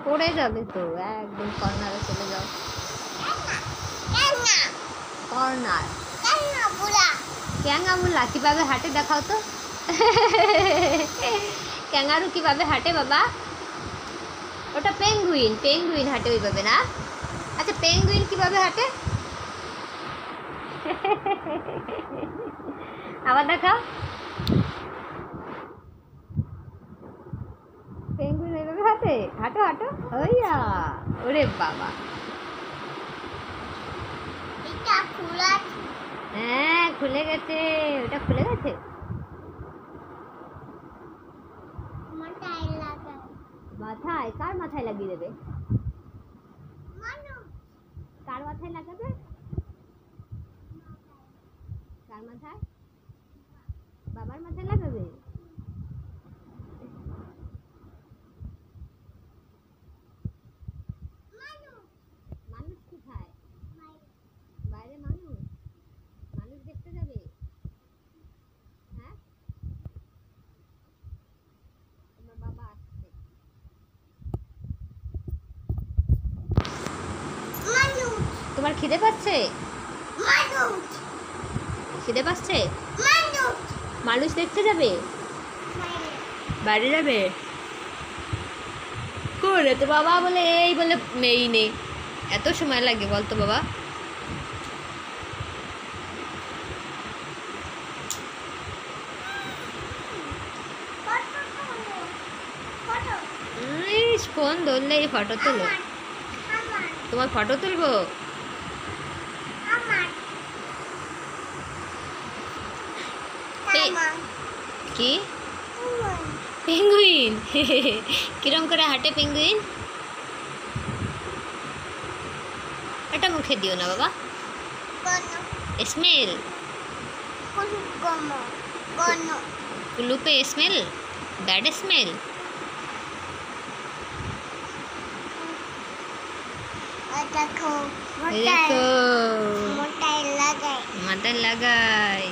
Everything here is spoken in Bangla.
পড়ে যাবে তো, একদম কর্নারে চলে যাও। কর্নার ক্যাঙ্গামুলা কিভাবে হাঁটে দেখাও তো। ক্যাঙ্গারু কিভাবে হাঁটে বাবা? ওটা পেঙ্গুইন, পেঙ্গুইন হাঁটে ওইভাবে না? আচ্ছা পেঙ্গুইন কিভাবে হাঁটে? আবার দেখাও। পেঙ্গুইন এইভাবে হাঁটে? হাঁটো হাঁটো। ওইয়া, ওরে বাবা। হ্যাঁ খুলে গেছে, ওটা খুলে গেছে। মাথায়? কার মাথায় লাগিয়ে দেবে? কার মাথায় লাগাবে? কার মাথায়? বাবার মাথায় লাগাবে? মানুষ কোথায়? বাইরে মানুষ? মানুষ দেখতে যাবে? হ্যাঁ তোমার বাবা আসছে। তোমার খিদে পাচ্ছে? খিদে পাচ্ছে? মানুষ দেখতে যাবে? বাইরে যাবে? করে তো বাবা বলে এই বলে মেয়ে নেই, এত সময় লাগে বলতো বাবা? ফোন ধরলে ফটো তুলো। তোমার ফটো তুলবো? কি পেঙ্গুইন? কিরম করে হাঁটে পেঙ্গুইন? এটা মুখে দিও না বাবা, স্মেল। কুলুপে স্মেল, ব্যাড স্মেল। দেখো মাথায় লাগাই।